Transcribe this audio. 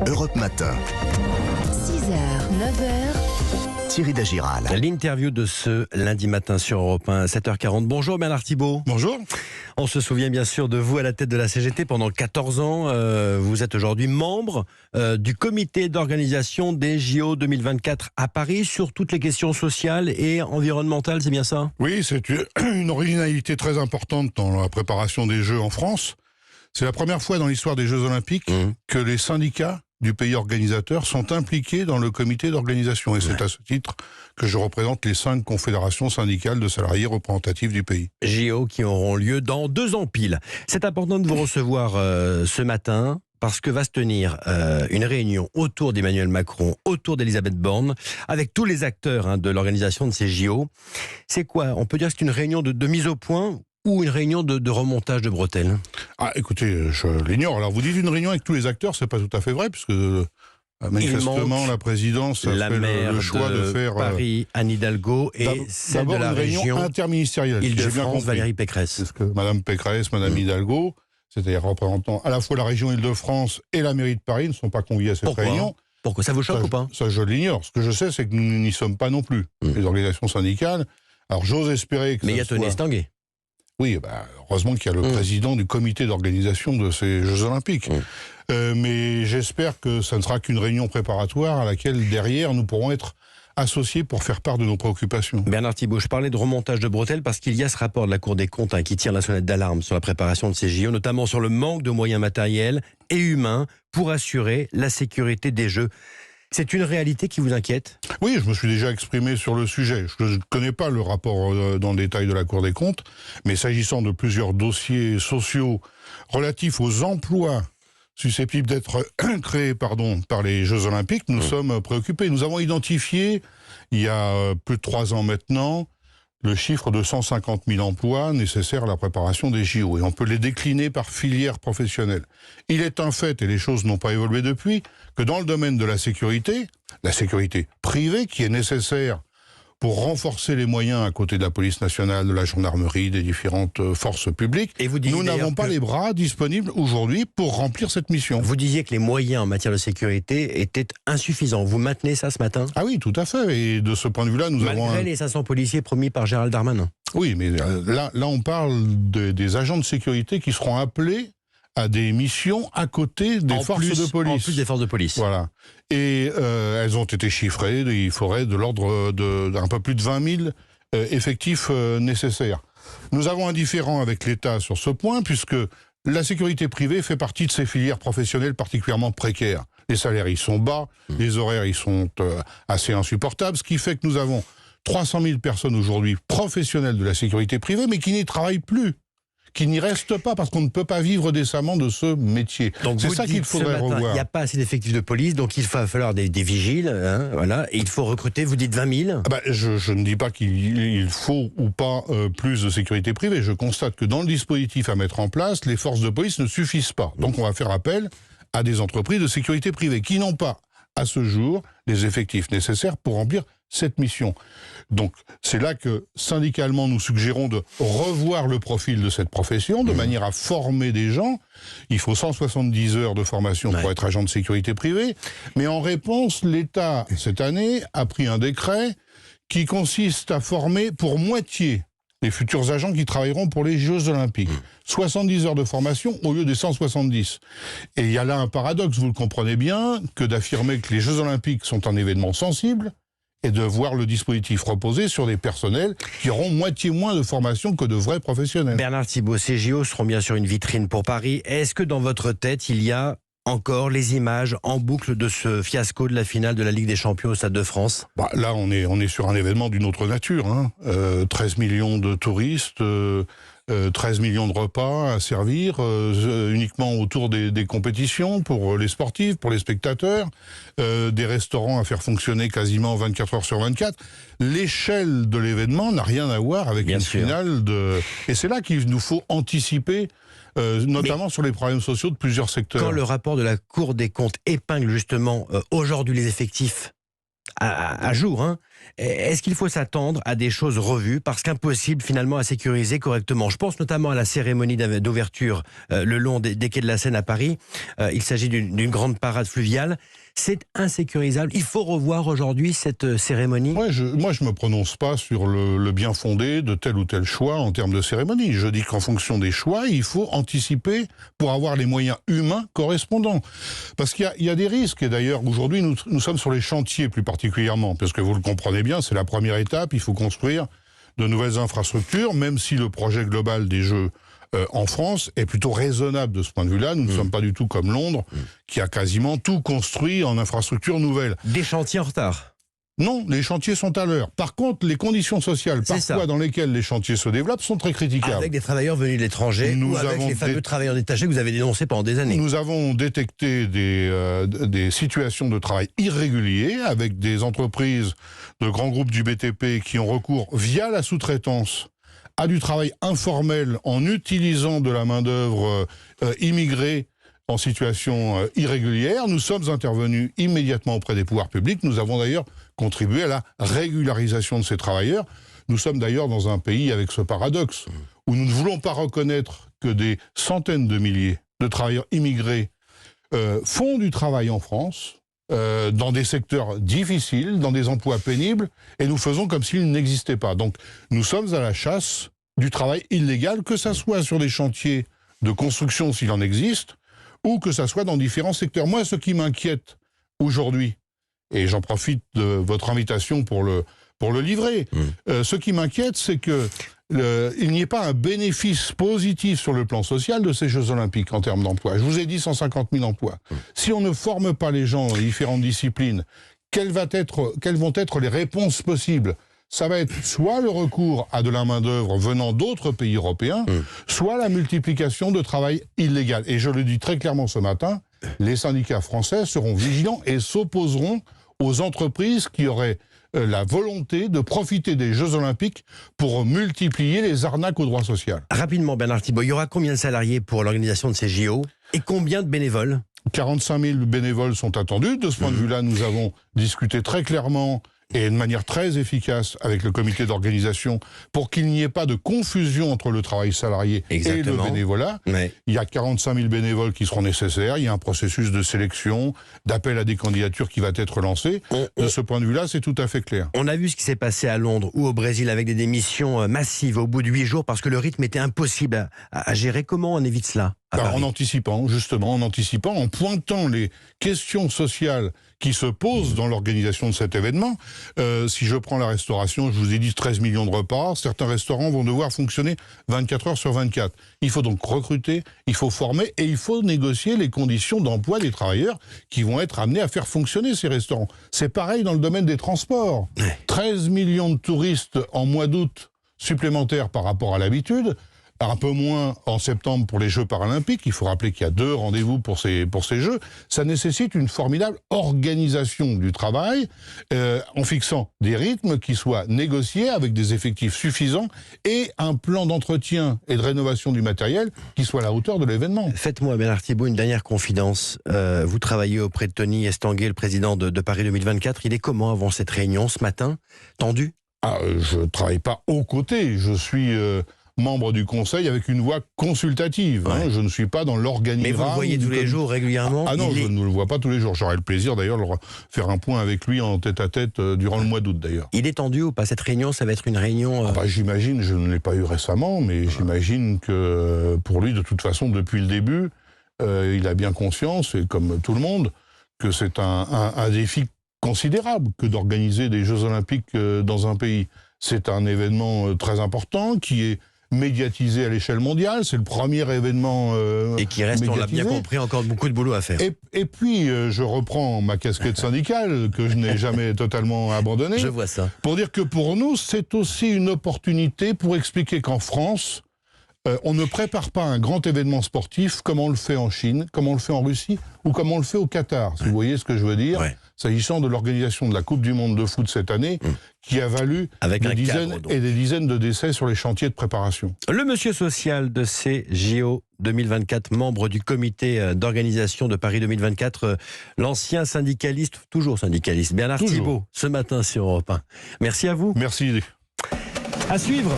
Europe Matin. 6h, 9h. Thierry Dagiral. L'interview de ce lundi matin sur Europe 1, 7h40. Bonjour Bernard Thibault. Bonjour. On se souvient bien sûr de vous à la tête de la CGT pendant 14 ans. Vous êtes aujourd'hui membre du comité d'organisation des JO 2024 à Paris sur toutes les questions sociales et environnementales, c'est bien ça? Oui, c'est une originalité très importante dans la préparation des Jeux en France. C'est la première fois dans l'histoire des Jeux Olympiques que les syndicats du pays organisateur sont impliqués dans le comité d'organisation. Et c'est à ce titre que je représente les 5 confédérations syndicales de salariés représentatives du pays. JO qui auront lieu dans 2 ans pile. C'est important de vous recevoir ce matin parce que va se tenir une réunion autour d'Emmanuel Macron, autour d'Elisabeth Borne, avec tous les acteurs de l'organisation de ces JO. C'est quoi? On peut dire que c'est une réunion de mise au point ou une réunion de remontage de bretelles? Ah, écoutez, je l'ignore. Alors vous dites une réunion avec tous les acteurs, c'est pas tout à fait vrai, puisque manifestement la présidence a fait le choix de faire Paris, Anne Hidalgo, et celle de la région interministérielle. Île-de-France, Valérie Pécresse. Parce que Madame Pécresse, Madame Hidalgo, c'est-à-dire représentant à la fois la région Île-de-France et la mairie de Paris, ne sont pas conviés à cette réunion. Pourquoi? Ça vous choque ou pas? Ça, je l'ignore. Ce que je sais, c'est que nous n'y sommes pas non plus, les organisations syndicales. Alors j'ose espérer que mais il y a Tony Estanguet. Oui, heureusement qu'il y a le président du comité d'organisation de ces Jeux Olympiques. Mais j'espère que ça ne sera qu'une réunion préparatoire à laquelle, derrière, nous pourrons être associés pour faire part de nos préoccupations. Bernard Thibault, je parlais de remontage de bretelles parce qu'il y a ce rapport de la Cour des comptes qui tire la sonnette d'alarme sur la préparation de ces JO, notamment sur le manque de moyens matériels et humains pour assurer la sécurité des Jeux. C'est une réalité qui vous inquiète? Oui, je me suis déjà exprimé sur le sujet. Je ne connais pas le rapport dans le détail de la Cour des comptes, mais s'agissant de plusieurs dossiers sociaux relatifs aux emplois susceptibles d'être créés par les Jeux Olympiques, nous sommes préoccupés. Nous avons identifié, il y a plus de 3 ans maintenant, le chiffre de 150 000 emplois nécessaires à la préparation des JO. Et on peut les décliner par filière professionnelle. Il est un fait, et les choses n'ont pas évolué depuis, que dans le domaine de la sécurité privée, qui est nécessaire pour renforcer les moyens à côté de la police nationale, de la gendarmerie, des différentes forces publiques, et nous n'avons pas les bras disponibles aujourd'hui pour remplir cette mission. Vous disiez que les moyens en matière de sécurité étaient insuffisants. Vous maintenez ça ce matin? Ah oui, tout à fait. Et de ce point de vue-là, nous avons... Malgré les 500 policiers promis par Gérald Darmanin. Oui, mais là on parle des agents de sécurité qui seront appelés à des missions à côté des forces de police. En plus des forces de police. Voilà. Et elles ont été chiffrées, il faudrait de l'ordre d'un peu plus de 20 000 effectifs nécessaires. Nous avons un différend avec l'État sur ce point, puisque la sécurité privée fait partie de ces filières professionnelles particulièrement précaires. Les salaires, ils sont bas, les horaires, ils sont assez insupportables, ce qui fait que nous avons 300 000 personnes aujourd'hui professionnelles de la sécurité privée, mais qui n'y travaillent plus, qui n'y restent pas, parce qu'on ne peut pas vivre décemment de ce métier. C'est ça qu'il faudrait revoir. Il n'y a pas assez d'effectifs de police, donc il va falloir des vigiles, voilà, et il faut recruter, vous dites 20 000 je ne dis pas qu'il faut ou pas plus de sécurité privée. Je constate que dans le dispositif à mettre en place, les forces de police ne suffisent pas. Donc on va faire appel à des entreprises de sécurité privée qui n'ont pas, à ce jour, les effectifs nécessaires pour remplir cette mission. Donc c'est là que syndicalement nous suggérons de revoir le profil de cette profession de manière à former des gens. Il faut 170 heures de formation pour être agent de sécurité privée, mais en réponse, l'État cette année a pris un décret qui consiste à former pour moitié les futurs agents qui travailleront pour les Jeux Olympiques. 70 heures de formation au lieu des 170. Et il y a là un paradoxe, vous le comprenez bien, que d'affirmer que les Jeux Olympiques sont un événement sensible et de voir le dispositif reposer sur des personnels qui auront moitié moins de formation que de vrais professionnels. Bernard Thibault, ces JO seront bien sûr une vitrine pour Paris. Est-ce que dans votre tête, il y a encore les images en boucle de ce fiasco de la finale de la Ligue des Champions au Stade de France? Là, on est sur un événement d'une autre nature. 13 millions de touristes, 13 millions de repas à servir, uniquement autour des compétitions, pour les sportifs, pour les spectateurs, des restaurants à faire fonctionner quasiment 24 heures sur 24. L'échelle de l'événement n'a rien à voir avec une finale de... Et c'est là qu'il nous faut anticiper, notamment sur les problèmes sociaux de plusieurs secteurs. Quand le rapport de la Cour des comptes épingle justement aujourd'hui les effectifs à jour. Hein. Est-ce qu'il faut s'attendre à des choses revues parce qu'impossible finalement à sécuriser correctement? Je pense notamment à la cérémonie d'ouverture le long des quais de la Seine à Paris. Il s'agit d'une grande parade fluviale. C'est insécurisable. Il faut revoir aujourd'hui cette cérémonie. Moi, je me prononce pas sur le bien fondé de tel ou tel choix en termes de cérémonie. Je dis qu'en fonction des choix, il faut anticiper pour avoir les moyens humains correspondants. Parce qu'il y a des risques. Et d'ailleurs, aujourd'hui, nous sommes sur les chantiers plus particulièrement. Parce que vous le comprenez bien, c'est la première étape. Il faut construire de nouvelles infrastructures, même si le projet global des Jeux en France est plutôt raisonnable de ce point de vue-là. Nous ne sommes pas du tout comme Londres, qui a quasiment tout construit en infrastructures nouvelles. Des chantiers en retard? Non, les chantiers sont à l'heure. Par contre, les conditions sociales, parfois dans lesquelles les chantiers se développent, sont très critiquables. Avec des travailleurs venus de l'étranger, ou avec les fameux travailleurs détachés que vous avez dénoncés pendant des années. Nous avons détecté des situations de travail irréguliers avec des entreprises de grands groupes du BTP qui ont recours via la sous-traitance à du travail informel en utilisant de la main-d'œuvre immigrée en situation irrégulière. Nous sommes intervenus immédiatement auprès des pouvoirs publics. Nous avons d'ailleurs contribué à la régularisation de ces travailleurs. Nous sommes d'ailleurs dans un pays avec ce paradoxe, où nous ne voulons pas reconnaître que des centaines de milliers de travailleurs immigrés font du travail en France, dans des secteurs difficiles, dans des emplois pénibles, et nous faisons comme s'ils n'existaient pas. Donc nous sommes à la chasse du travail illégal, que ça soit sur des chantiers de construction s'il en existe, ou que ça soit dans différents secteurs. Moi, ce qui m'inquiète aujourd'hui, et j'en profite de votre invitation pour le livrer, ce qui m'inquiète, c'est que il n'y ait pas un bénéfice positif sur le plan social de ces Jeux Olympiques en termes d'emploi. Je vous ai dit 150 000 emplois. Si on ne forme pas les gens dans les différentes disciplines, quelles vont être les réponses possibles? Ça va être soit le recours à de la main-d'œuvre venant d'autres pays européens, soit la multiplication de travail illégal. Et je le dis très clairement ce matin, les syndicats français seront vigilants et s'opposeront aux entreprises qui auraient la volonté de profiter des Jeux Olympiques pour multiplier les arnaques au droit social. Rapidement, Bernard Thibault, il y aura combien de salariés pour l'organisation de ces JO et combien de bénévoles? 45 000 bénévoles sont attendus. De ce point de vue-là, nous avons discuté très clairement et de manière très efficace avec le comité d'organisation pour qu'il n'y ait pas de confusion entre le travail salarié et le bénévolat. Ouais. Il y a 45 000 bénévoles qui seront nécessaires, il y a un processus de sélection, d'appel à des candidatures qui va être lancé. De ce point de vue-là, c'est tout à fait clair. On a vu ce qui s'est passé à Londres ou au Brésil avec des démissions massives au bout de 8 jours parce que le rythme était impossible à gérer. Comment on évite cela? En anticipant, justement, en pointant les questions sociales qui se posent dans l'organisation de cet événement. Si je prends la restauration, je vous ai dit 13 millions de repas, certains restaurants vont devoir fonctionner 24 heures sur 24. Il faut donc recruter, il faut former et il faut négocier les conditions d'emploi des travailleurs qui vont être amenés à faire fonctionner ces restaurants. C'est pareil dans le domaine des transports. 13 millions de touristes en mois d'août supplémentaires par rapport à l'habitude. Un peu moins en septembre pour les Jeux paralympiques. Il faut rappeler qu'il y a 2 rendez-vous pour ces Jeux. Ça nécessite une formidable organisation du travail en fixant des rythmes qui soient négociés avec des effectifs suffisants et un plan d'entretien et de rénovation du matériel qui soit à la hauteur de l'événement. Faites-moi, Bernard Thibault, une dernière confidence. Vous travaillez auprès de Tony Estanguet, le président de Paris 2024. Il est comment avant cette réunion ce matin? Tendu? Je ne travaille pas aux côtés. Je suis membre du Conseil avec une voix consultative. Ouais. Je ne suis pas dans l'organigramme. Mais vous le voyez tous les jours, régulièrement? Non, je ne le vois pas tous les jours. J'aurai le plaisir d'ailleurs de faire un point avec lui en tête-à-tête durant le mois d'août d'ailleurs. Il est tendu ou pas? Cette réunion, ça va être une réunion... J'imagine, je ne l'ai pas eu récemment, mais j'imagine que pour lui, de toute façon, depuis le début, il a bien conscience, et comme tout le monde, que c'est un défi considérable que d'organiser des Jeux Olympiques dans un pays. C'est un événement très important qui est médiatisé à l'échelle mondiale, c'est le premier événement et qui reste, médiatisé. On l'a bien compris, encore beaucoup de boulot à faire. Et puis, je reprends ma casquette syndicale, que je n'ai jamais totalement abandonnée. Je vois ça. Pour dire que pour nous, c'est aussi une opportunité pour expliquer qu'en France, On ne prépare pas un grand événement sportif comme on le fait en Chine, comme on le fait en Russie ou comme on le fait au Qatar, si vous voyez ce que je veux dire, s'agissant de l'organisation de la Coupe du Monde de foot cette année, qui a valu des dizaines et des dizaines de décès sur les chantiers de préparation. Le monsieur social de ces JO 2024, membre du comité d'organisation de Paris 2024, l'ancien syndicaliste, toujours syndicaliste, Bernard Thibault, ce matin sur Europe 1. Merci à vous. Merci. À suivre.